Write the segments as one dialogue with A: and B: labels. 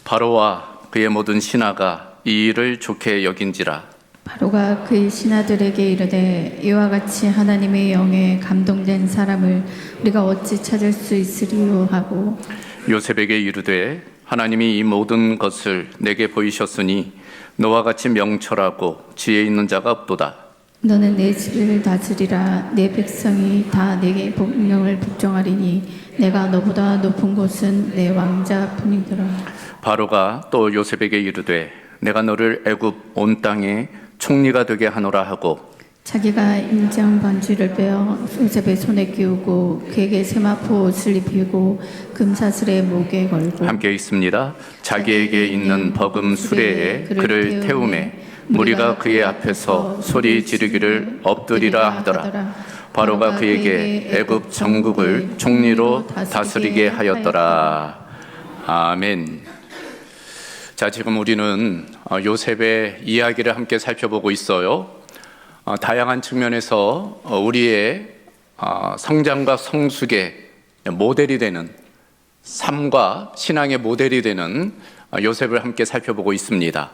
A: 바로와 그의 모든 신하가 이 일을 좋게 여긴지라.
B: 바로가 그의 신하들에게 이르되 이와 같이 하나님의 영에 감동된 사람을 우리가 어찌 찾을 수 있으리요 하고
A: 요셉에게 이르되 하나님이 이 모든 것을 내게 보이셨으니 너와 같이 명철하고 지혜 있는 자가 없도다.
B: 너는 내 집을 다스리라. 내 백성이 다 내게 명령을 복종하리니 내가 너보다 높은 곳은 내 왕자뿐이더라.
A: 바로가 또 요셉에게 이르되 내가 너를 애굽 온 땅에 총리가 되게 하노라 하고
B: 자기가 인장 반지를 빼어 요셉의 손에 끼우고 그에게 세마포 옷을 입히고 금사슬에 목에 걸고
A: 함께 읽습니다. 자기에게 있는 버금 수레에 그를 태우매 무리가 그의 앞에서 소리 지르기를 엎드리라 하더라. 바로가 그에게 애굽 전국을 총리로 다스리게 하였더라. 아멘. 자, 지금 우리는 요셉의 이야기를 함께 살펴보고 있어요. 다양한 측면에서 우리의 성장과 성숙의 모델이 되는, 삶과 신앙의 모델이 되는 요셉을 함께 살펴보고 있습니다.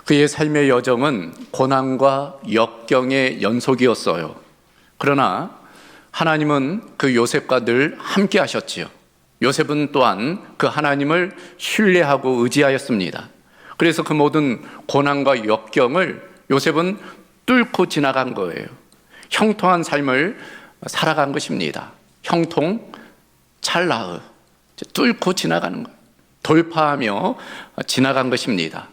A: 그의 삶의 여정은 고난과 역경의 연속이었어요. 그러나 하나님은 그 요셉과 늘 함께 하셨지요. 요셉은 또한 그 하나님을 신뢰하고 의지하였습니다. 그래서 그 모든 고난과 역경을 요셉은 뚫고 지나간 거예요. 형통한 삶을 살아간 것입니다. 형통, 찰나의, 뚫고 지나가는 것, 돌파하며 지나간 것입니다.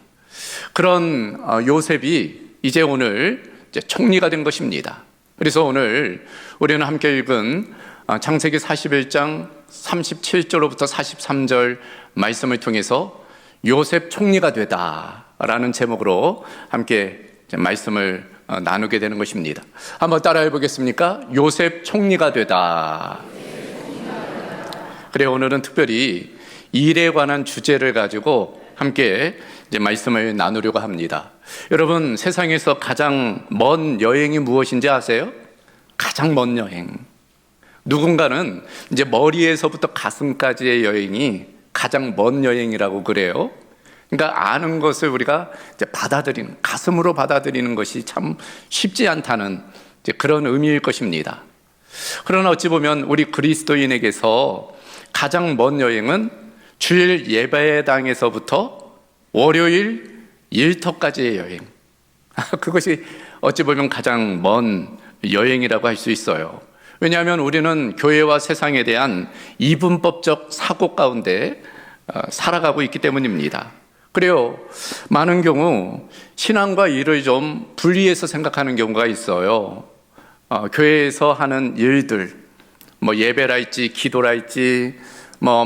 A: 그런 요셉이 이제 오늘 총리가 된 것입니다. 그래서 오늘 우리는 함께 읽은 창세기 41장 37절로부터 43절 말씀을 통해서 요셉 총리가 되다라는 제목으로 함께 말씀을 나누게 되는 것입니다. 한번 따라해 보겠습니까? 요셉 총리가 되다. 그래, 오늘은 특별히 일에 관한 주제를 가지고 함께 이제 말씀을 나누려고 합니다. 여러분, 세상에서 가장 먼 여행이 무엇인지 아세요? 가장 먼 여행. 누군가는 이제 머리에서부터 가슴까지의 여행이 가장 먼 여행이라고 그래요. 그러니까 아는 것을 우리가 이제 받아들이는, 가슴으로 받아들이는 것이 참 쉽지 않다는 이제 그런 의미일 것입니다. 그러나 어찌 보면 우리 그리스도인에게서 가장 먼 여행은 주일 예배당에서부터 월요일 일터까지의 여행. 그것이 어찌 보면 가장 먼 여행이라고 할 수 있어요. 왜냐하면 우리는 교회와 세상에 대한 이분법적 사고 가운데 살아가고 있기 때문입니다. 그래요. 많은 경우 신앙과 일을 좀 분리해서 생각하는 경우가 있어요. 교회에서 하는 일들, 예배랄지 기도랄지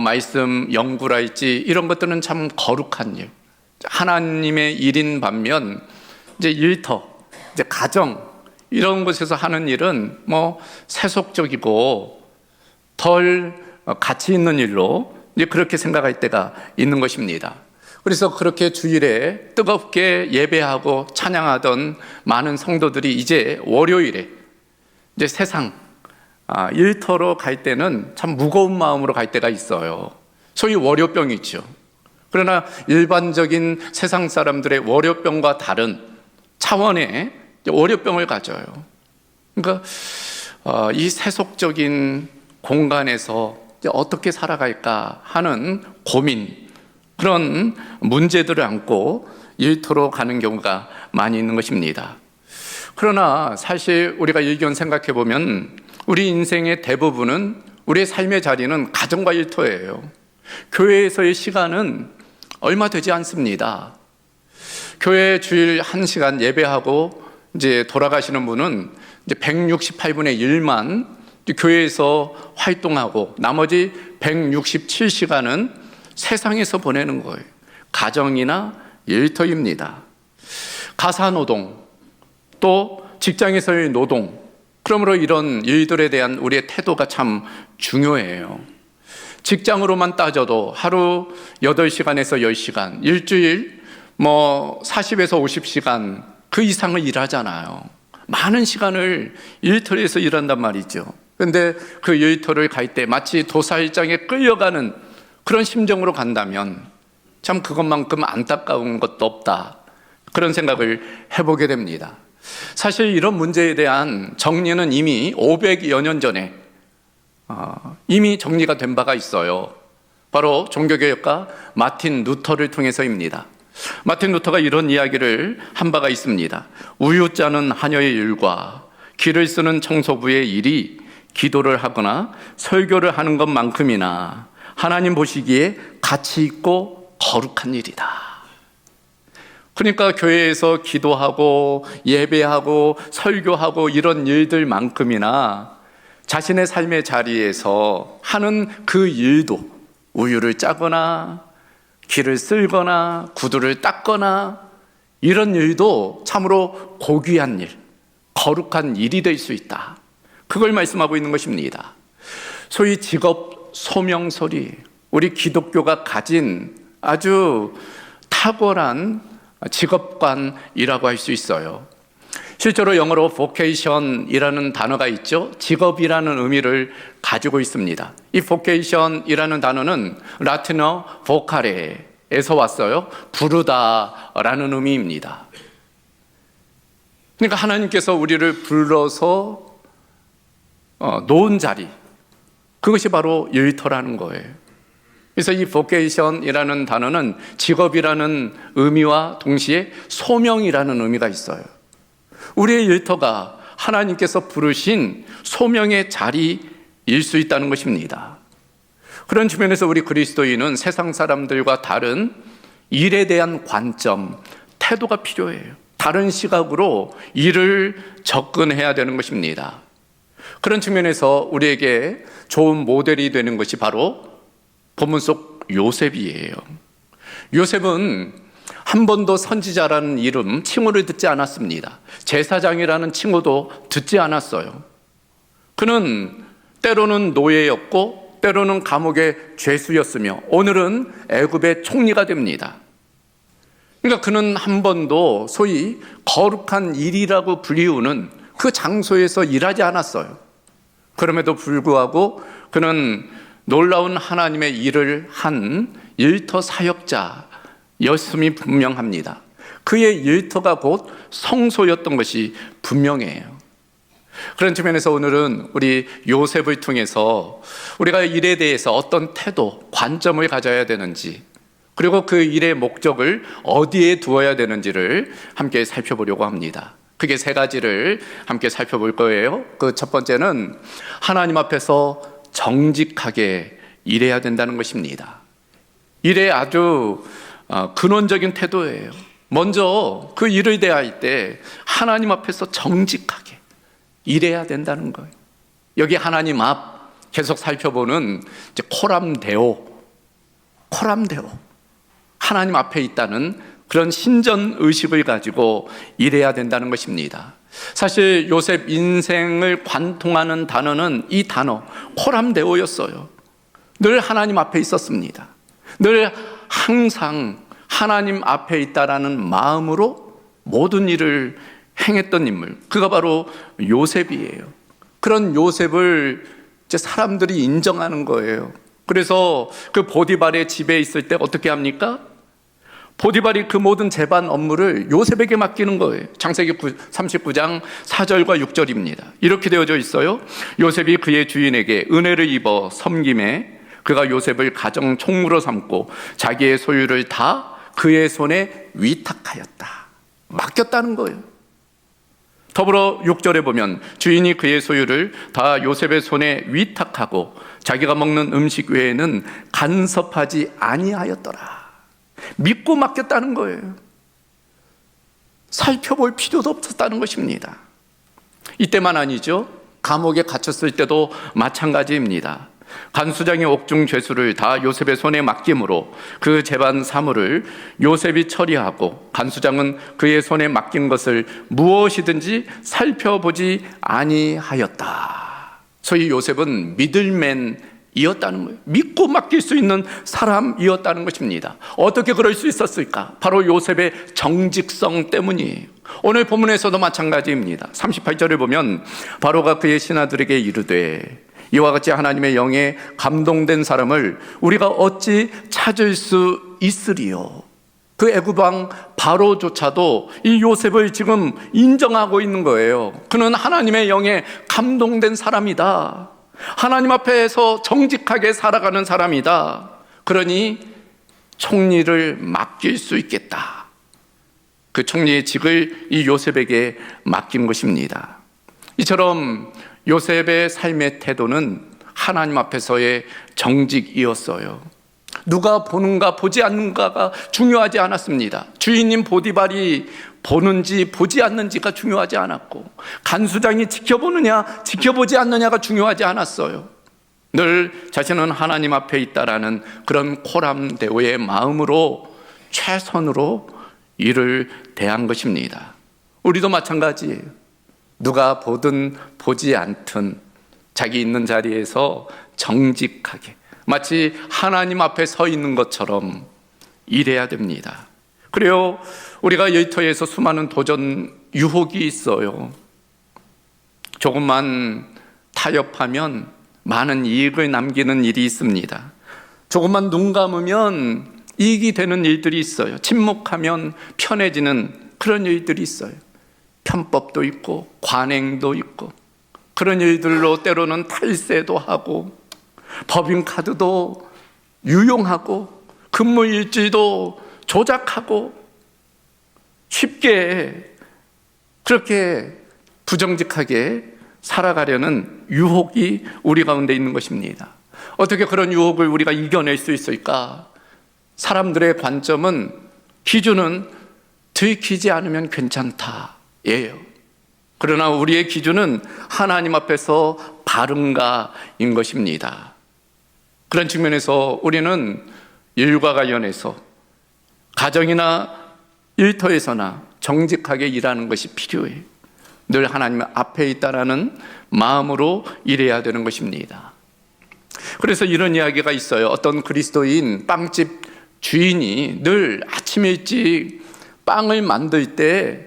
A: 말씀 연구랄지 이런 것들은 참 거룩한 일, 하나님의 일인 반면 이제 일터, 이제 가정 이런 곳에서 하는 일은 세속적이고 덜 가치 있는 일로 이제 그렇게 생각할 때가 있는 것입니다. 그래서 그렇게 주일에 뜨겁게 예배하고 찬양하던 많은 성도들이 이제 월요일에 이제 세상 일터로 갈 때는 참 무거운 마음으로 갈 때가 있어요. 소위 월요병이죠. 그러나 일반적인 세상 사람들의 월요병과 다른 차원의 월요병을 가져요. 그러니까 이 세속적인 공간에서 어떻게 살아갈까 하는 고민, 그런 문제들을 안고 일터로 가는 경우가 많이 있는 것입니다. 그러나 사실 우리가 일견 생각해 보면 우리 인생의 대부분은, 우리의 삶의 자리는 가정과 일터예요. 교회에서의 시간은 얼마 되지 않습니다. 교회 주일 1시간 예배하고 이제 돌아가시는 분은 이제 168분의 1만 교회에서 활동하고 나머지 167시간은 세상에서 보내는 거예요. 가정이나 일터입니다. 가사노동, 또 직장에서의 노동, 그러므로 이런 일들에 대한 우리의 태도가 참 중요해요. 직장으로만 따져도 하루 8시간에서 10시간, 일주일 40에서 50시간 그 이상을 일하잖아요. 많은 시간을 일터에서 일한단 말이죠. 그런데 그 일터를 갈 때 마치 도살장에 끌려가는 그런 심정으로 간다면 참 그것만큼 안타까운 것도 없다. 그런 생각을 해보게 됩니다. 사실 이런 문제에 대한 정리는 이미 500여 년 전에 이미 정리가 된 바가 있어요. 바로 종교개혁가 마틴 루터를 통해서입니다. 마틴 루터가 이런 이야기를 한 바가 있습니다. 우유 짜는 하녀의 일과 길을 쓰는 청소부의 일이 기도를 하거나 설교를 하는 것만큼이나 하나님 보시기에 가치 있고 거룩한 일이다. 그러니까 교회에서 기도하고 예배하고 설교하고 이런 일들만큼이나 자신의 삶의 자리에서 하는 그 일도, 우유를 짜거나 길을 쓸거나 구두를 닦거나 이런 일도 참으로 고귀한 일, 거룩한 일이 될 수 있다. 그걸 말씀하고 있는 것입니다. 소위 직업 소명설이 우리 기독교가 가진 아주 탁월한 직업관이라고 할 수 있어요. 실제로 영어로 vocation이라는 단어가 있죠. 직업이라는 의미를 가지고 있습니다. 이 vocation이라는 단어는 라틴어 vocare에서 왔어요. 부르다라는 의미입니다. 그러니까 하나님께서 우리를 불러서 놓은 자리, 그것이 바로 일터라는 거예요. 그래서 이 vocation이라는 단어는 직업이라는 의미와 동시에 소명이라는 의미가 있어요. 우리의 일터가 하나님께서 부르신 소명의 자리일 수 있다는 것입니다. 그런 측면에서 우리 그리스도인은 세상 사람들과 다른 일에 대한 관점, 태도가 필요해요. 다른 시각으로 일을 접근해야 되는 것입니다. 그런 측면에서 우리에게 좋은 모델이 되는 것이 바로 본문 속 요셉이에요. 요셉은 한 번도 선지자라는 이름, 칭호를 듣지 않았습니다. 제사장이라는 칭호도 듣지 않았어요. 그는 때로는 노예였고 때로는 감옥의 죄수였으며 오늘은 애굽의 총리가 됩니다. 그러니까 그는 한 번도 소위 거룩한 일이라고 불리우는 그 장소에서 일하지 않았어요. 그럼에도 불구하고 그는 놀라운 하나님의 일을 한 일터 사역자였음이 분명합니다. 그의 일터가 곧 성소였던 것이 분명해요. 그런 측면에서 오늘은 우리 요셉을 통해서 우리가 일에 대해서 어떤 태도, 관점을 가져야 되는지, 그리고 그 일의 목적을 어디에 두어야 되는지를 함께 살펴보려고 합니다. 그게 세 가지를 함께 살펴볼 거예요. 그 첫 번째는 하나님 앞에서 정직하게 일해야 된다는 것입니다. 일의 아주 근원적인 태도예요. 먼저 그 일을 대할 때 하나님 앞에서 정직하게 일해야 된다는 거예요. 여기 하나님 앞 계속 살펴보는 이제 코람데오, 하나님 앞에 있다는 그런 신전 의식을 가지고 일해야 된다는 것입니다. 사실 요셉 인생을 관통하는 단어는 이 단어 코람데오였어요. 늘 하나님 앞에 있었습니다. 늘 항상 하나님 앞에 있다라는 마음으로 모든 일을 행했던 인물, 그가 바로 요셉이에요. 그런 요셉을 이제 사람들이 인정하는 거예요. 그래서 그 보디발의 집에 있을 때 어떻게 합니까? 보디발이 그 모든 재반 업무를 요셉에게 맡기는 거예요. 창세기 39장 4절과 6절입니다. 이렇게 되어져 있어요. 요셉이 그의 주인에게 은혜를 입어 섬김에 그가 요셉을 가정 총무로 삼고 자기의 소유를 다 그의 손에 위탁하였다. 맡겼다는 거예요. 더불어 6절에 보면 주인이 그의 소유를 다 요셉의 손에 위탁하고 자기가 먹는 음식 외에는 간섭하지 아니하였더라. 믿고 맡겼다는 거예요. 살펴볼 필요도 없었다는 것입니다. 이때만 아니죠. 감옥에 갇혔을 때도 마찬가지입니다. 간수장의 옥중 죄수를 다 요셉의 손에 맡김으로 그 재반 사물을 요셉이 처리하고 간수장은 그의 손에 맡긴 것을 무엇이든지 살펴보지 아니하였다. 소위 요셉은 미들맨이었다는 거예요. 믿고 맡길 수 있는 사람이었다는 것입니다. 어떻게 그럴 수 있었을까? 바로 요셉의 정직성 때문이에요. 오늘 본문에서도 마찬가지입니다. 38절을 보면 바로가 그의 신하들에게 이르되 이와 같이 하나님의 영에 감동된 사람을 우리가 어찌 찾을 수 있으리요. 그 애굽 왕 바로조차도 이 요셉을 지금 인정하고 있는 거예요. 그는 하나님의 영에 감동된 사람이다. 하나님 앞에서 정직하게 살아가는 사람이다. 그러니 총리를 맡길 수 있겠다. 그 총리의 직을 이 요셉에게 맡긴 것입니다. 이처럼 요셉의 삶의 태도는 하나님 앞에서의 정직이었어요. 누가 보는가 보지 않는가가 중요하지 않았습니다. 주인님 보디발이 보는지 보지 않는지가 중요하지 않았고, 간수장이 지켜보느냐 지켜보지 않느냐가 중요하지 않았어요. 늘 자신은 하나님 앞에 있다라는 그런 코람데오의 마음으로 최선으로 일을 대한 것입니다. 우리도 마찬가지예요. 누가 보든 보지 않든 자기 있는 자리에서 정직하게 마치 하나님 앞에 서 있는 것처럼 일해야 됩니다. 그래요, 우리가 여의터에서 수많은 도전 유혹이 있어요. 조금만 타협하면 많은 이익을 남기는 일이 있습니다. 조금만 눈 감으면 이익이 되는 일들이 있어요. 침묵하면 편해지는 그런 일들이 있어요. 편법도 있고 관행도 있고, 그런 일들로 때로는 탈세도 하고 법인카드도 유용하고 근무일지도 조작하고 쉽게 그렇게 부정직하게 살아가려는 유혹이 우리 가운데 있는 것입니다. 어떻게 그런 유혹을 우리가 이겨낼 수 있을까? 사람들의 관점은, 기준은 들키지 않으면 괜찮다예요. 그러나 우리의 기준은 하나님 앞에서 바른가인 것입니다. 그런 측면에서 우리는 일과 관련해서 가정이나 일터에서나 정직하게 일하는 것이 필요해요. 늘 하나님 앞에 있다라는 마음으로 일해야 되는 것입니다. 그래서 이런 이야기가 있어요. 어떤 그리스도인 빵집 주인이 늘 아침 일찍 빵을 만들 때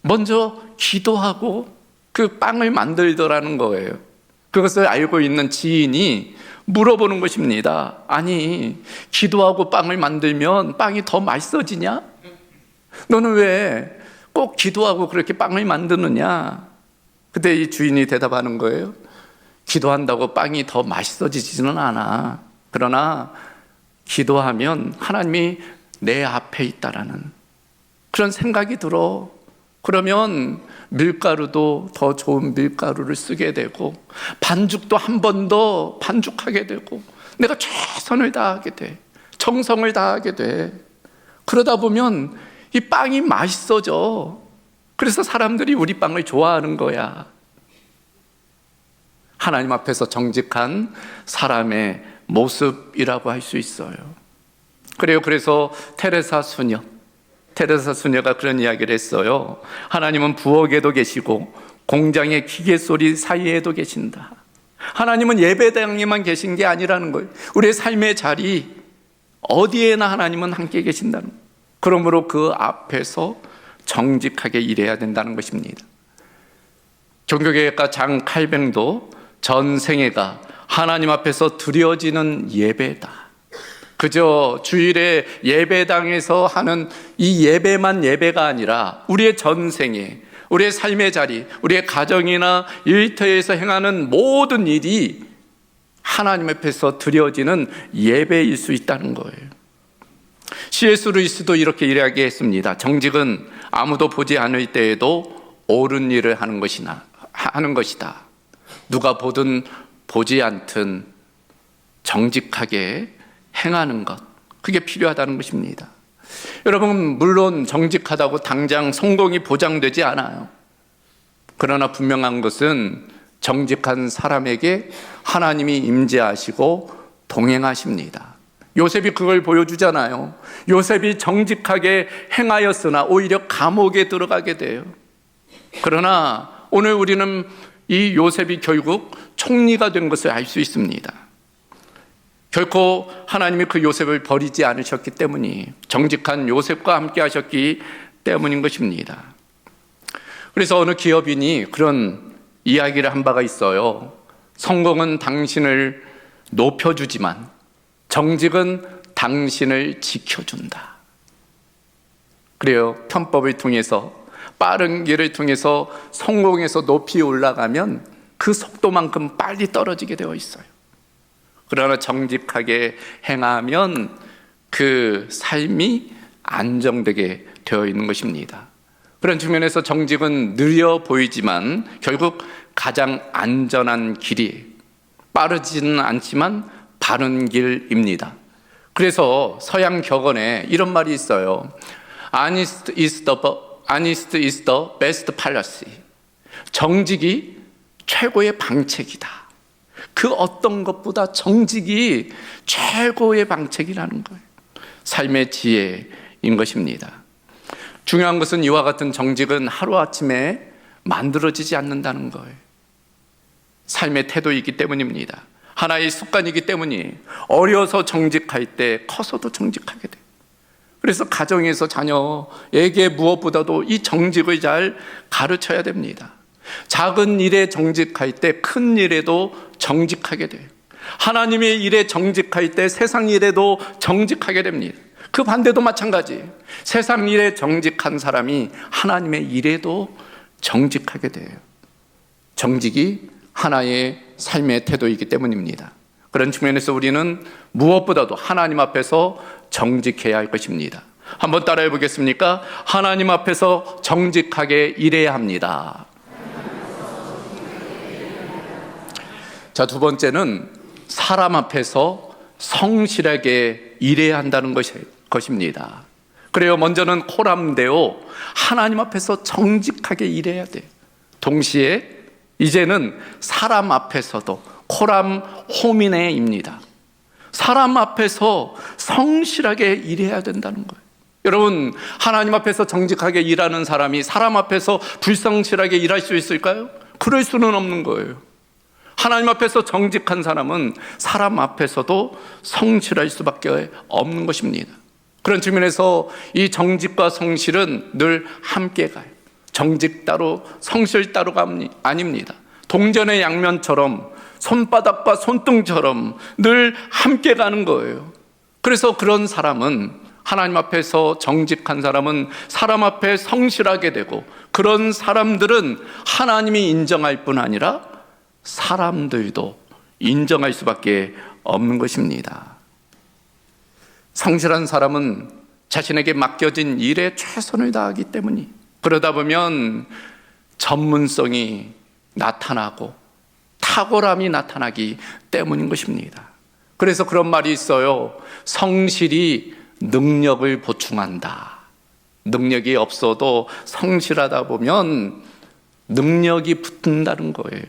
A: 먼저 기도하고 그 빵을 만들더라는 거예요. 그것을 알고 있는 지인이 물어보는 것입니다. 아니, 기도하고 빵을 만들면 빵이 더 맛있어지냐? 너는 왜 꼭 기도하고 그렇게 빵을 만드느냐? 그때 이 주인이 대답하는 거예요. 기도한다고 빵이 더 맛있어지지는 않아. 그러나 기도하면 하나님이 내 앞에 있다라는 그런 생각이 들어. 그러면 밀가루도 더 좋은 밀가루를 쓰게 되고, 반죽도 한 번 더 반죽하게 되고, 내가 최선을 다하게 돼. 정성을 다하게 돼. 그러다 보면 이 빵이 맛있어져. 그래서 사람들이 우리 빵을 좋아하는 거야. 하나님 앞에서 정직한 사람의 모습이라고 할 수 있어요. 그래요. 그래서 테레사 수녀가 그런 이야기를 했어요. 하나님은 부엌에도 계시고 공장의 기계 소리 사이에도 계신다. 하나님은 예배당에만 계신 게 아니라는 거예요. 우리의 삶의 자리 어디에나 하나님은 함께 계신다는 거예요. 그러므로 그 앞에서 정직하게 일해야 된다는 것입니다. 종교개혁가 장 칼뱅도 전생애가 하나님 앞에서 드려지는 예배다. 그저 주일에 예배당에서 하는 이 예배만 예배가 아니라 우리의 전생에, 우리의 삶의 자리, 우리의 가정이나 일터에서 행하는 모든 일이 하나님 앞에서 드려지는 예배일 수 있다는 거예요. C.S. 루이스도 이렇게 이야기했습니다. 정직은 아무도 보지 않을 때에도 옳은 일을 하는 것이다. 누가 보든 보지 않든 정직하게 행하는 것, 그게 필요하다는 것입니다. 여러분, 물론 정직하다고 당장 성공이 보장되지 않아요. 그러나 분명한 것은 정직한 사람에게 하나님이 임재하시고 동행하십니다. 요셉이 그걸 보여주잖아요. 요셉이 정직하게 행하였으나 오히려 감옥에 들어가게 돼요. 그러나 오늘 우리는 이 요셉이 결국 총리가 된 것을 알 수 있습니다. 결코 하나님이 그 요셉을 버리지 않으셨기 때문이, 정직한 요셉과 함께 하셨기 때문인 것입니다. 그래서 어느 기업인이 그런 이야기를 한 바가 있어요. 성공은 당신을 높여주지만 정직은 당신을 지켜준다. 그래요. 편법을 통해서, 빠른 길을 통해서 성공해서 높이 올라가면 그 속도만큼 빨리 떨어지게 되어 있어요. 그러나 정직하게 행하면 그 삶이 안정되게 되어 있는 것입니다. 그런 측면에서 정직은 느려 보이지만 결국 가장 안전한 길이, 빠르지는 않지만 바른 길입니다. 그래서 서양 격언에 이런 말이 있어요. Honest is the best policy. 정직이 최고의 방책이다. 그 어떤 것보다 정직이 최고의 방책이라는 거예요. 삶의 지혜인 것입니다. 중요한 것은 이와 같은 정직은 하루아침에 만들어지지 않는다는 거예요. 삶의 태도이기 때문입니다. 하나의 습관이기 때문이 어려서 정직할 때 커서도 정직하게 돼요. 그래서 가정에서 자녀에게 무엇보다도 이 정직을 잘 가르쳐야 됩니다. 작은 일에 정직할 때 큰 일에도 정직하게 돼요. 하나님의 일에 정직할 때 세상 일에도 정직하게 됩니다. 그 반대도 마찬가지. 세상 일에 정직한 사람이 하나님의 일에도 정직하게 돼요. 정직이 하나의 삶의 태도이기 때문입니다. 그런 측면에서 우리는 무엇보다도 하나님 앞에서 정직해야 할 것입니다. 한번 따라해 보겠습니까? 하나님 앞에서 정직하게 일해야 합니다. 자, 두 번째는 사람 앞에서 성실하게 일해야 한다는 것입니다. 그래요. 먼저는 코람데오, 하나님 앞에서 정직하게 일해야 돼요. 동시에 이제는 사람 앞에서도 코람 호미네입니다. 사람 앞에서 성실하게 일해야 된다는 거예요. 여러분, 하나님 앞에서 정직하게 일하는 사람이 사람 앞에서 불성실하게 일할 수 있을까요? 그럴 수는 없는 거예요. 하나님 앞에서 정직한 사람은 사람 앞에서도 성실할 수밖에 없는 것입니다. 그런 측면에서 이 정직과 성실은 늘 함께 가요. 정직 따로 성실 따로가 아닙니다. 동전의 양면처럼, 손바닥과 손등처럼 늘 함께 가는 거예요. 그래서 그런 사람은, 하나님 앞에서 정직한 사람은 사람 앞에 성실하게 되고, 그런 사람들은 하나님이 인정할 뿐 아니라 사람들도 인정할 수밖에 없는 것입니다. 성실한 사람은 자신에게 맡겨진 일에 최선을 다하기 때문이, 그러다 보면 전문성이 나타나고 탁월함이 나타나기 때문인 것입니다. 그래서 그런 말이 있어요. 성실이 능력을 보충한다. 능력이 없어도 성실하다 보면 능력이 붙는다는 거예요.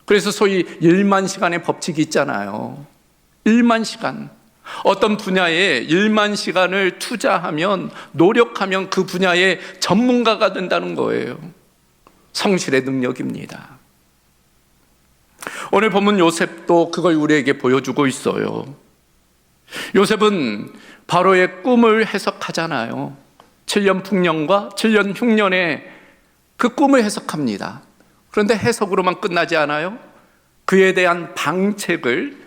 A: 그래서 소위 1만 시간의 법칙이 있잖아요. 1만 시간. 어떤 분야에 1만 시간을 투자하면, 노력하면 그 분야의 전문가가 된다는 거예요. 성실의 능력입니다. 오늘 본문 요셉도 그걸 우리에게 보여주고 있어요. 요셉은 바로의 꿈을 해석하잖아요. 7년 풍년과 7년 흉년에 그 꿈을 해석합니다. 그런데 해석으로만 끝나지 않아요. 그에 대한 방책을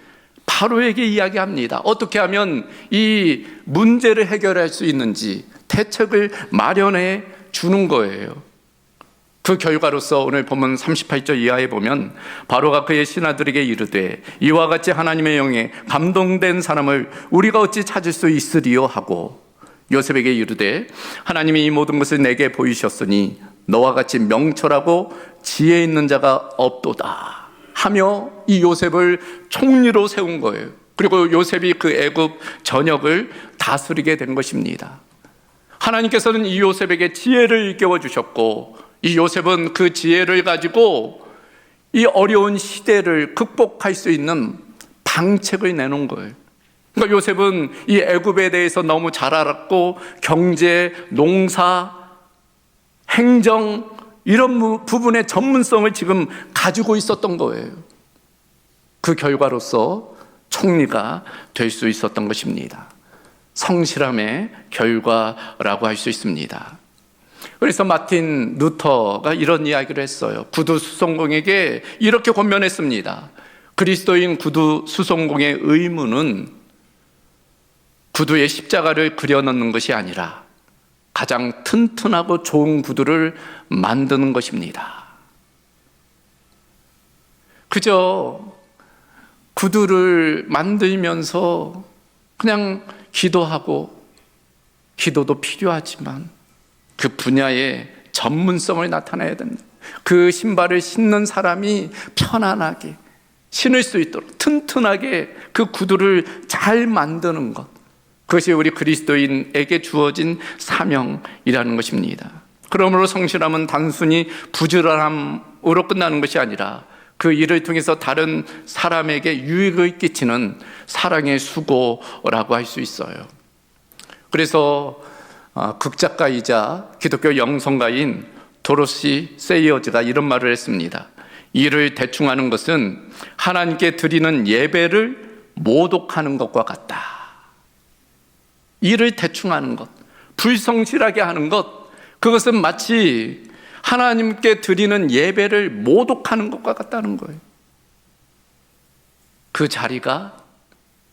A: 바로에게 이야기합니다. 어떻게 하면 이 문제를 해결할 수 있는지 대책을 마련해 주는 거예요. 그 결과로서 오늘 본문 38절 이하에 보면 바로가 그의 신하들에게 이르되 이와 같이 하나님의 영에 감동된 사람을 우리가 어찌 찾을 수 있으리요 하고 요셉에게 이르되 하나님이 이 모든 것을 내게 보이셨으니 너와 같이 명철하고 지혜 있는 자가 없도다 하며 이 요셉을 총리로 세운 거예요. 그리고 요셉이 그 애굽 전역을 다스리게 된 것입니다. 하나님께서는 이 요셉에게 지혜를 일깨워 주셨고, 이 요셉은 그 지혜를 가지고 이 어려운 시대를 극복할 수 있는 방책을 내놓은 거예요. 그러니까 요셉은 이 애굽에 대해서 너무 잘 알았고, 경제, 농사, 행정 이런 부분의 전문성을 지금 가지고 있었던 거예요. 그 결과로서 총리가 될 수 있었던 것입니다. 성실함의 결과라고 할 수 있습니다. 그래서 마틴 루터가 이런 이야기를 했어요. 구두 수송공에게 이렇게 권면했습니다. 그리스도인 구두 수송공의 의무는 구두에 십자가를 그려 넣는 것이 아니라 가장 튼튼하고 좋은 구두를 만드는 것입니다. 그저 구두를 만들면서 그냥 기도하고, 기도도 필요하지만 그 분야의 전문성을 나타내야 된다. 그 신발을 신는 사람이 편안하게 신을 수 있도록 튼튼하게 그 구두를 잘 만드는 것, 그것이 우리 그리스도인에게 주어진 사명이라는 것입니다. 그러므로 성실함은 단순히 부지런함으로 끝나는 것이 아니라 그 일을 통해서 다른 사람에게 유익을 끼치는 사랑의 수고라고 할 수 있어요. 그래서 극작가이자 기독교 영성가인 도로시 세이어즈가 이런 말을 했습니다. 일을 대충 하는 것은 하나님께 드리는 예배를 모독하는 것과 같다. 일을 대충 하는 것, 불성실하게 하는 것, 그것은 마치 하나님께 드리는 예배를 모독하는 것과 같다는 거예요. 그 자리가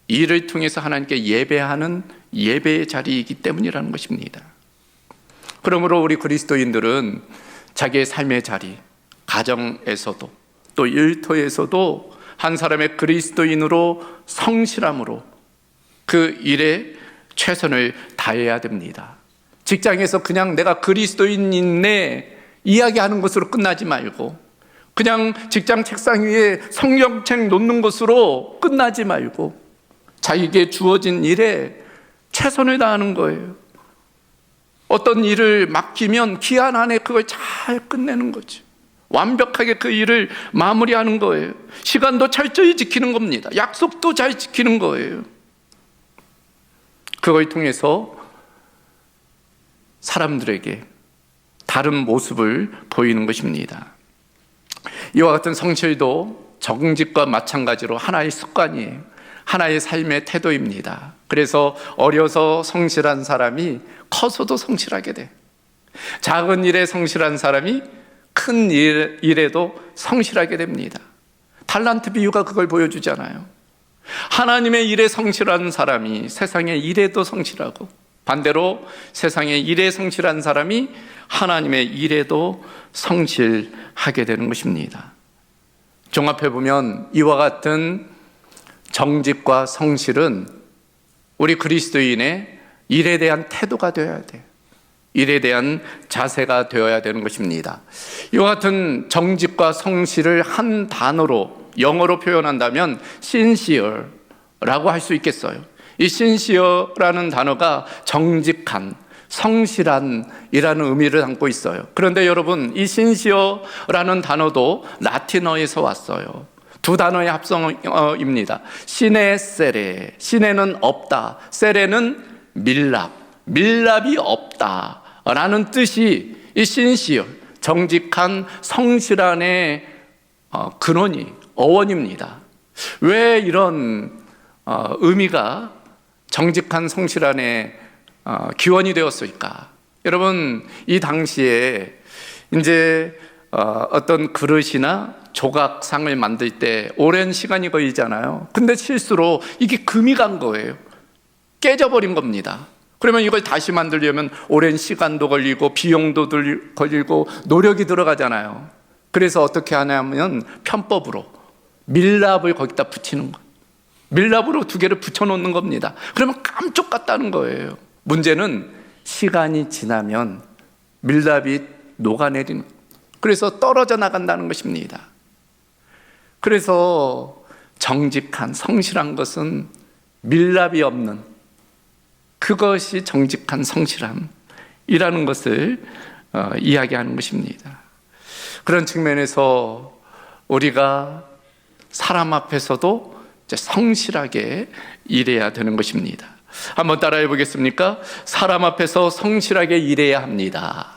A: 일을 통해서 하나님께 예배하는 예배의 자리이기 때문이라는 것입니다. 그러므로 우리 그리스도인들은 자기의 삶의 자리, 가정에서도 또 일터에서도 한 사람의 그리스도인으로 성실함으로 그 일에 최선을 다해야 됩니다. 직장에서 그냥 내가 그리스도인이네 이야기하는 것으로 끝나지 말고, 그냥 직장 책상 위에 성경책 놓는 것으로 끝나지 말고 자기에게 주어진 일에 최선을 다하는 거예요. 어떤 일을 맡기면 기한 안에 그걸 잘 끝내는 거죠. 완벽하게 그 일을 마무리하는 거예요. 시간도 철저히 지키는 겁니다. 약속도 잘 지키는 거예요. 그걸 통해서 사람들에게 다른 모습을 보이는 것입니다. 이와 같은 성실도 정직과 마찬가지로 하나의 습관이에요. 하나의 삶의 태도입니다. 그래서 어려서 성실한 사람이 커서도 성실하게 돼. 작은 일에 성실한 사람이 큰 일에도 성실하게 됩니다. 달란트 비유가 그걸 보여주잖아요. 하나님의 일에 성실한 사람이 세상의 일에도 성실하고, 반대로 세상의 일에 성실한 사람이 하나님의 일에도 성실하게 되는 것입니다. 종합해 보면 이와 같은 정직과 성실은 우리 그리스도인의 일에 대한 태도가 되어야 돼요. 일에 대한 자세가 되어야 되는 것입니다. 이와 같은 정직과 성실을 한 단어로 영어로 표현한다면 sincere라고 할 수 있겠어요. 이 sincere라는 단어가 정직한, 성실한 이라는 의미를 담고 있어요. 그런데 여러분, 이 sincere라는 단어도 라틴어에서 왔어요. 두 단어의 합성입니다. 시네 세레, 시네는 없다, 세레는 밀랍, 밀랍이 없다라는 뜻이 이 sincere, 정직한, 성실한의 근원이, 어원입니다. 왜 이런 의미가 정직한, 성실한의 기원이 되었을까? 여러분, 이 당시에 이제 어떤 그릇이나 조각상을 만들 때 오랜 시간이 걸리잖아요. 근데 실수로 이게 금이 간 거예요. 깨져버린 겁니다. 그러면 이걸 다시 만들려면 오랜 시간도 걸리고 비용도 걸리고 노력이 들어가잖아요. 그래서 어떻게 하냐면 편법으로 밀랍을 거기다 붙이는 거예요. 밀랍으로 두 개를 붙여놓는 겁니다. 그러면 깜짝 같다는 거예요. 문제는 시간이 지나면 밀랍이 녹아내리는, 그래서 떨어져 나간다는 것입니다. 그래서 정직한, 성실한 것은 밀랍이 없는, 그것이 정직한 성실함이라는 것을 이야기하는 것입니다. 그런 측면에서 우리가 사람 앞에서도 성실하게 일해야 되는 것입니다. 한번 따라해 보겠습니까? 사람 앞에서 성실하게 일해야 합니다.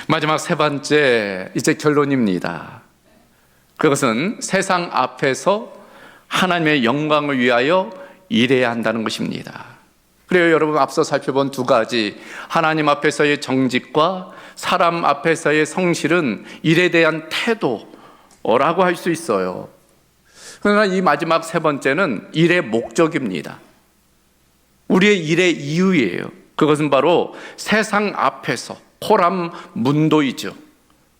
A: 마지막 세 번째, 이제 결론입니다. 그것은 세상 앞에서 하나님의 영광을 위하여 일해야 한다는 것입니다. 그래요, 여러분, 앞서 살펴본 두 가지, 하나님 앞에서의 정직과 사람 앞에서의 성실은 일에 대한 태도라고 할 수 있어요. 그러나 이 마지막 세 번째는 일의 목적입니다. 우리의 일의 이유예요. 그것은 바로 세상 앞에서 호람 문도이죠.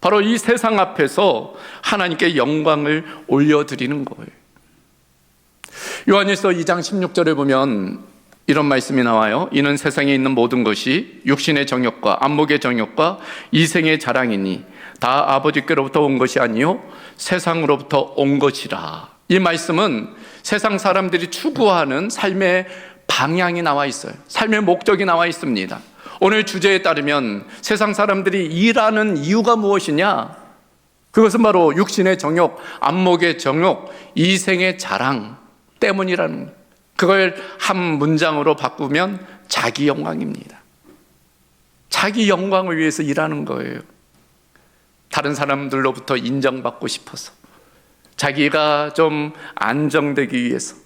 A: 바로 이 세상 앞에서 하나님께 영광을 올려드리는 거예요. 요한일서 2장 16절에 보면 이런 말씀이 나와요. 이는 세상에 있는 모든 것이 육신의 정욕과 안목의 정욕과 이생의 자랑이니 다 아버지께로부터 온 것이 아니요 세상으로부터 온 것이라. 이 말씀은 세상 사람들이 추구하는 삶의 방향이 나와 있어요. 삶의 목적이 나와 있습니다. 오늘 주제에 따르면 세상 사람들이 일하는 이유가 무엇이냐? 그것은 바로 육신의 정욕, 안목의 정욕, 이생의 자랑 때문이라는 거예요. 그걸 한 문장으로 바꾸면 자기 영광입니다. 자기 영광을 위해서 일하는 거예요. 다른 사람들로부터 인정받고 싶어서, 자기가 좀 안정되기 위해서,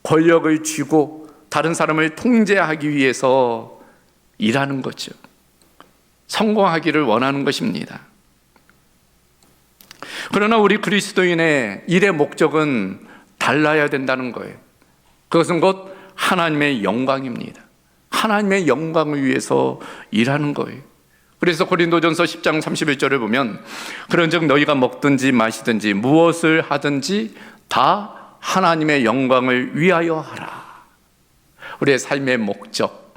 A: 권력을 쥐고 다른 사람을 통제하기 위해서 일하는 거죠. 성공하기를 원하는 것입니다. 그러나 우리 그리스도인의 일의 목적은 달라야 된다는 거예요. 그것은 곧 하나님의 영광입니다. 하나님의 영광을 위해서 일하는 거예요. 그래서 고린도전서 10장 31절을 보면 그런즉 너희가 먹든지 마시든지 무엇을 하든지 다 하나님의 영광을 위하여 하라. 우리의 삶의 목적,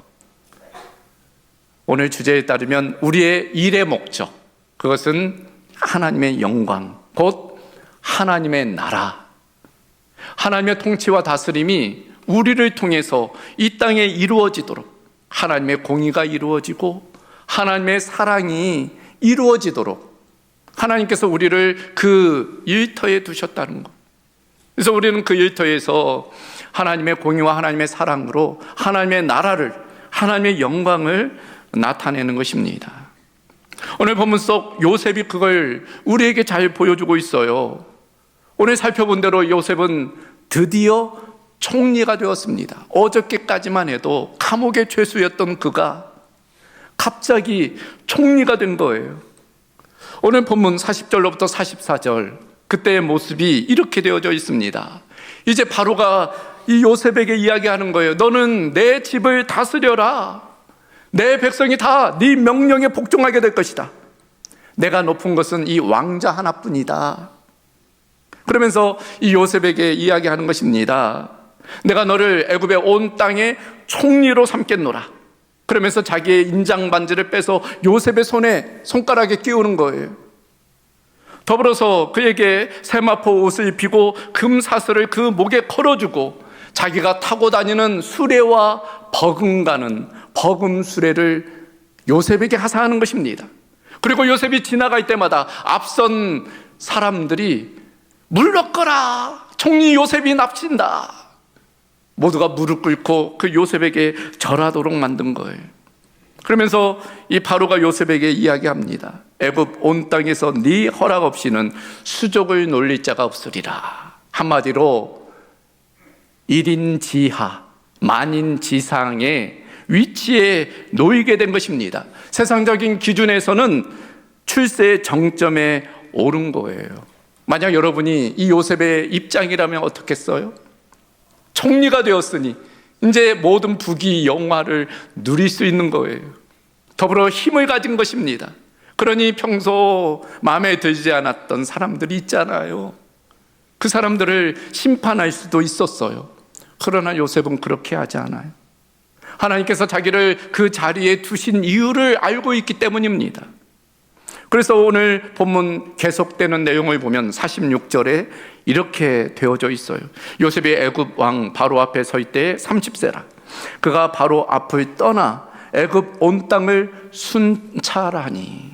A: 오늘 주제에 따르면 우리의 일의 목적, 그것은 하나님의 영광, 곧 하나님의 나라, 하나님의 통치와 다스림이 우리를 통해서 이 땅에 이루어지도록, 하나님의 공의가 이루어지고 하나님의 사랑이 이루어지도록 하나님께서 우리를 그 일터에 두셨다는 것. 그래서 우리는 그 일터에서 하나님의 공의와 하나님의 사랑으로 하나님의 나라를, 하나님의 영광을 나타내는 것입니다. 오늘 본문 속 요셉이 그걸 우리에게 잘 보여주고 있어요. 오늘 살펴본 대로 요셉은 드디어 총리가 되었습니다. 어저께까지만 해도 감옥의 죄수였던 그가 갑자기 총리가 된 거예요. 오늘 본문 40절로부터 44절, 그때의 모습이 이렇게 되어져 있습니다. 이제 바로가 이 요셉에게 이야기하는 거예요. 너는 내 집을 다스려라. 내 백성이 다 네 명령에 복종하게 될 것이다. 내가 높은 것은 이 왕자 하나뿐이다. 그러면서 이 요셉에게 이야기하는 것입니다. 내가 너를 애굽의 온 땅의 총리로 삼겠노라. 그러면서 자기의 인장 반지를 빼서 요셉의 손가락에 끼우는 거예요. 더불어서 그에게 세마포 옷을 입히고 금 사슬을 그 목에 걸어주고 자기가 타고 다니는 수레와 버금가는 버금 수레를 요셉에게 하사하는 것입니다. 그리고 요셉이 지나갈 때마다 앞선 사람들이 물러거라, 총리 요셉이 납친다. 모두가 무릎 꿇고 그 요셉에게 절하도록 만든 거예요. 그러면서 이 바로가 요셉에게 이야기합니다. 애굽 온 땅에서 네 허락 없이는 수족을 놀릴 자가 없으리라. 한마디로 1인 지하, 만인 지상의 위치에 놓이게 된 것입니다. 세상적인 기준에서는 출세의 정점에 오른 거예요. 만약 여러분이 이 요셉의 입장이라면 어떻겠어요? 총리가 되었으니 이제 모든 부귀 영화를 누릴 수 있는 거예요. 더불어 힘을 가진 것입니다. 그러니 평소 마음에 들지 않았던 사람들이 있잖아요. 그 사람들을 심판할 수도 있었어요. 그러나 요셉은 그렇게 하지 않아요. 하나님께서 자기를 그 자리에 두신 이유를 알고 있기 때문입니다. 그래서 오늘 본문 계속되는 내용을 보면 46절에 이렇게 되어져 있어요. 요셉이 애굽 왕 바로 앞에 설 때 30세라. 그가 바로 앞을 떠나 애굽 온 땅을 순찰하니.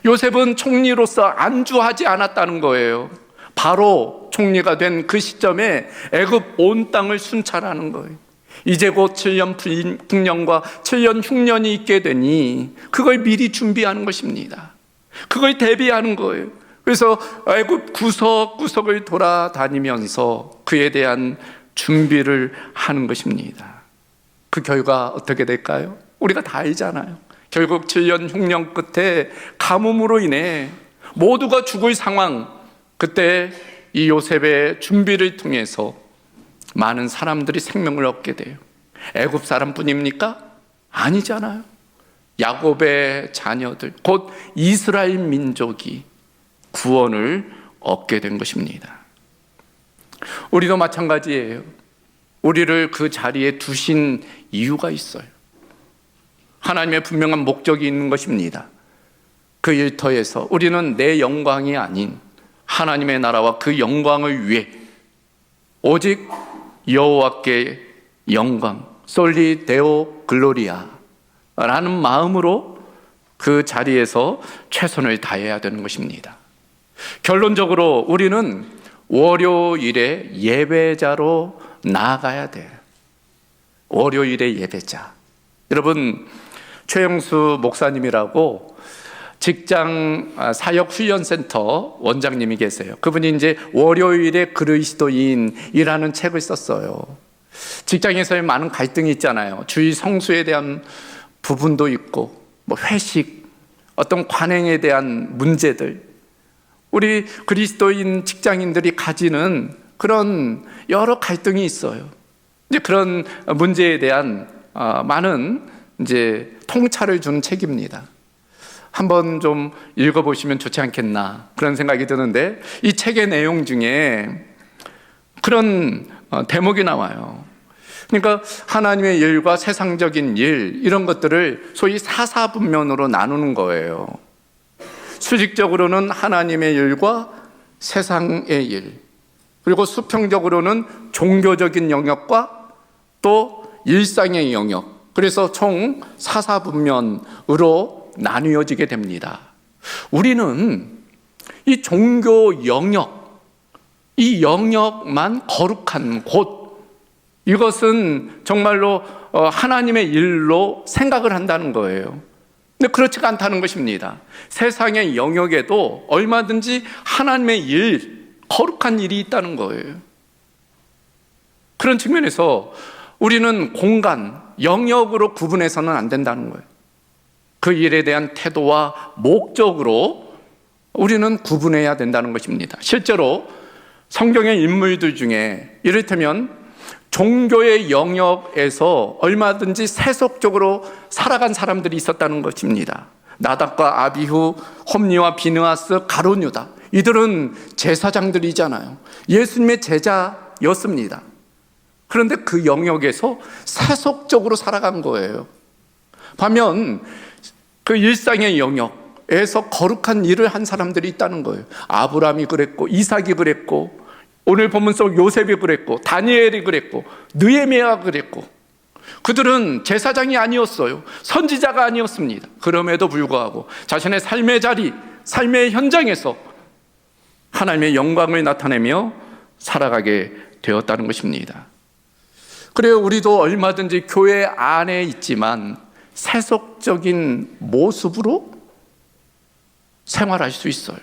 A: 요셉은 총리로서 안주하지 않았다는 거예요. 바로 총리가 된 그 시점에 애굽 온 땅을 순찰하는 거예요. 이제 곧 7년 풍년과 7년 흉년이 있게 되니 그걸 미리 준비하는 것입니다. 그걸 대비하는 거예요. 그래서 애굽 구석구석을 돌아다니면서 그에 대한 준비를 하는 것입니다. 그 결과 어떻게 될까요? 우리가 다 알잖아요. 결국 7년 흉년 끝에 가뭄으로 인해 모두가 죽을 상황, 그때 이 요셉의 준비를 통해서 많은 사람들이 생명을 얻게 돼요. 애굽 사람뿐입니까? 아니잖아요. 야곱의 자녀들, 곧 이스라엘 민족이 구원을 얻게 된 것입니다. 우리도 마찬가지예요. 우리를 그 자리에 두신 이유가 있어요. 하나님의 분명한 목적이 있는 것입니다. 그 일터에서 우리는 내 영광이 아닌 하나님의 나라와 그 영광을 위해 오직 여호와께 영광, 솔리 데오 글로리아 라는 마음으로 그 자리에서 최선을 다해야 되는 것입니다. 결론적으로 우리는 월요일에 예배자로 나아가야 돼요. 월요일의 예배자. 여러분, 최영수 목사님이라고 직장 사역훈련센터 원장님이 계세요. 그분이 이제 월요일의 그리스도인이라는 책을 썼어요. 직장에서의 많은 갈등이 있잖아요. 주의 성수에 대한 부분도 있고, 뭐 회식, 어떤 관행에 대한 문제들, 우리 그리스도인 직장인들이 가지는 그런 여러 갈등이 있어요. 이제 그런 문제에 대한 많은 이제 통찰을 주는 책입니다. 한번 좀 읽어보시면 좋지 않겠나 그런 생각이 드는데, 이 책의 내용 중에 그런 대목이 나와요. 그러니까 하나님의 일과 세상적인 일, 이런 것들을 소위 사사분면으로 나누는 거예요. 수직적으로는 하나님의 일과 세상의 일, 그리고 수평적으로는 종교적인 영역과 또 일상의 영역, 그래서 총 사사분면으로 나뉘어지게 됩니다. 우리는 이 종교 영역, 이 영역만 거룩한 곳, 이것은 정말로 하나님의 일로 생각을 한다는 거예요. 근데 그렇지가 않다는 것입니다. 세상의 영역에도 얼마든지 하나님의 일, 거룩한 일이 있다는 거예요. 그런 측면에서 우리는 공간, 영역으로 구분해서는 안 된다는 거예요. 그 일에 대한 태도와 목적으로 우리는 구분해야 된다는 것입니다. 실제로 성경의 인물들 중에 이를테면 종교의 영역에서 얼마든지 세속적으로 살아간 사람들이 있었다는 것입니다. 나답과 아비후, 홈리와 비느하스, 가룟 유다, 이들은 제사장들이잖아요. 예수님의 제자였습니다. 그런데 그 영역에서 세속적으로 살아간 거예요. 반면 그 일상의 영역에서 거룩한 일을 한 사람들이 있다는 거예요. 아브라함이 그랬고, 이삭이 그랬고, 오늘 본문 속 요셉이 그랬고, 다니엘이 그랬고, 느헤미야가 그랬고, 그들은 제사장이 아니었어요. 선지자가 아니었습니다. 그럼에도 불구하고 자신의 삶의 자리, 삶의 현장에서 하나님의 영광을 나타내며 살아가게 되었다는 것입니다. 그래요, 우리도 얼마든지 교회 안에 있지만 세속적인 모습으로 생활할 수 있어요.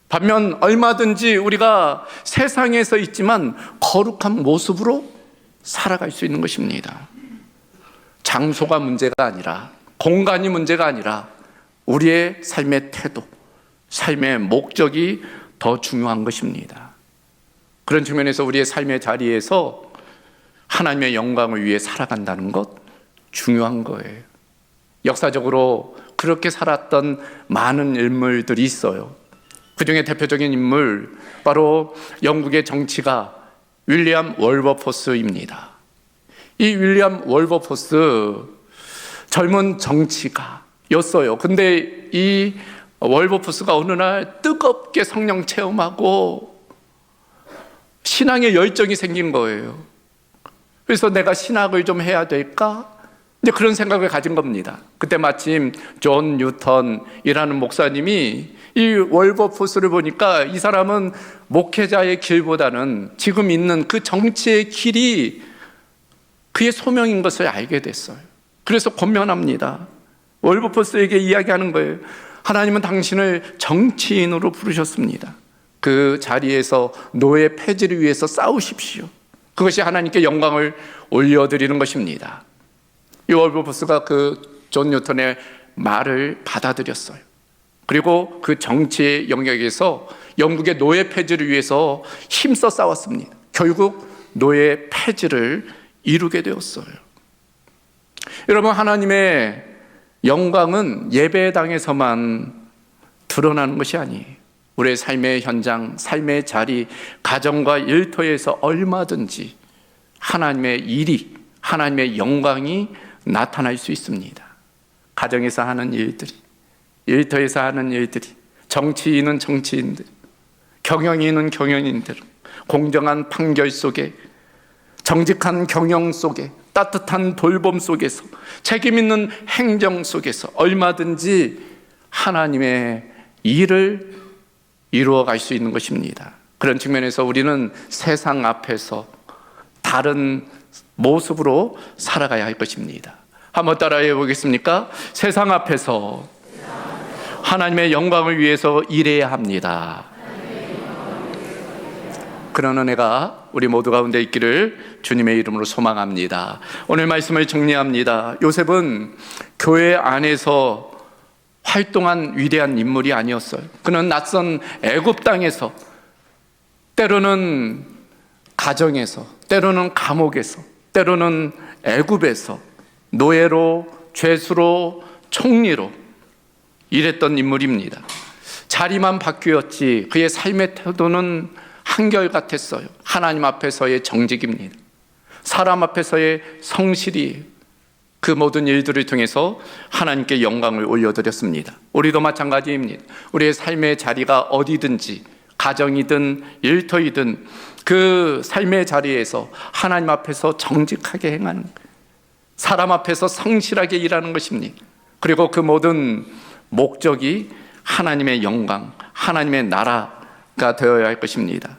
A: 반면 얼마든지 우리가 세상에서 있지만 거룩한 모습으로 살아갈 수 있는 것입니다. 장소가 문제가 아니라, 공간이 문제가 아니라 우리의 삶의 태도, 삶의 목적이 더 중요한 것입니다. 그런 측면에서 우리의 삶의 자리에서 하나님의 영광을 위해 살아간다는 것 중요한 거예요. 역사적으로 그렇게 살았던 많은 인물들이 있어요. 그 중에 대표적인 인물, 바로 영국의 정치가 윌리엄 월버포스입니다. 이 윌리엄 월버포스 젊은 정치가였어요. 근데 이 월버포스가 어느 날 뜨겁게 성령 체험하고 신앙의 열정이 생긴 거예요. 그래서 내가 신학을 좀 해야 될까? 이제 그런 생각을 가진 겁니다. 그때 마침 존 뉴턴이라는 목사님이 이 월버포스를 보니까 이 사람은 목회자의 길보다는 지금 있는 그 정치의 길이 그의 소명인 것을 알게 됐어요. 그래서 권면합니다. 월버포스에게 이야기하는 거예요. 하나님은 당신을 정치인으로 부르셨습니다. 그 자리에서 노예 폐지를 위해서 싸우십시오. 그것이 하나님께 영광을 올려드리는 것입니다. 이 월버포스가 그 존 뉴턴의 말을 받아들였어요. 그리고 그 정치의 영역에서 영국의 노예 폐지를 위해서 힘써 싸웠습니다. 결국 노예 폐지를 이루게 되었어요. 여러분, 하나님의 영광은 예배당에서만 드러나는 것이 아니에요. 우리의 삶의 현장, 삶의 자리, 가정과 일터에서 얼마든지 하나님의 일이, 하나님의 영광이 나타날 수 있습니다. 가정에서 하는 일들이, 일터에서 하는 일들이, 정치인은 정치인들, 경영인은 경영인들, 공정한 판결 속에, 정직한 경영 속에, 따뜻한 돌봄 속에서, 책임 있는 행정 속에서 얼마든지 하나님의 일을 이루어갈 수 있는 것입니다. 그런 측면에서 우리는 세상 앞에서 다른 모습으로 살아가야 할 것입니다. 한번 따라해 보겠습니까? 세상 앞에서 하나님의 영광을 위해서 일해야 합니다. 그런 은혜가 우리 모두 가운데 있기를 주님의 이름으로 소망합니다. 오늘 말씀을 정리합니다. 요셉은 교회 안에서 활동한 위대한 인물이 아니었어요. 그는 낯선 애굽 땅에서, 때로는 가정에서, 때로는 감옥에서, 때로는 애굽에서 노예로, 죄수로, 총리로 일했던 인물입니다. 자리만 바뀌었지 그의 삶의 태도는 한결같았어요. 하나님 앞에서의 정직입니다. 사람 앞에서의 성실이 그 모든 일들을 통해서 하나님께 영광을 올려드렸습니다. 우리도 마찬가지입니다. 우리의 삶의 자리가 어디든지, 가정이든 일터이든 그 삶의 자리에서 하나님 앞에서 정직하게 행하는, 사람 앞에서 성실하게 일하는 것입니다. 그리고 그 모든 목적이 하나님의 영광, 하나님의 나라가 되어야 할 것입니다.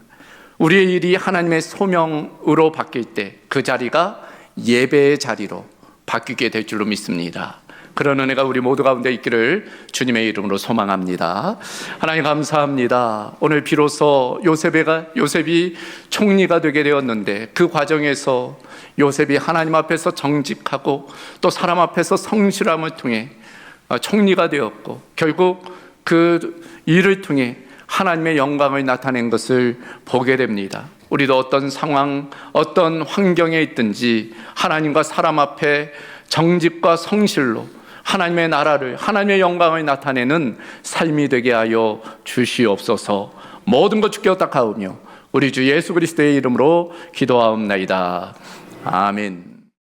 A: 우리의 일이 하나님의 소명으로 바뀔 때 그 자리가 예배의 자리로 바뀌게 될 줄로 믿습니다. 그런 은혜가 우리 모두 가운데 있기를 주님의 이름으로 소망합니다. 하나님 감사합니다. 오늘 비로소 요셉이 총리가 되게 되었는데 그 과정에서 요셉이 하나님 앞에서 정직하고 또 사람 앞에서 성실함을 통해 총리가 되었고, 결국 그 일을 통해 하나님의 영광을 나타낸 것을 보게 됩니다. 우리도 어떤 상황, 어떤 환경에 있든지 하나님과 사람 앞에 정직과 성실로 하나님의 나라를, 하나님의 영광을 나타내는 삶이 되게 하여 주시옵소서. 모든 것 주께 탁하오며 우리 주 예수 그리스도의 이름으로 기도하옵나이다. 아멘.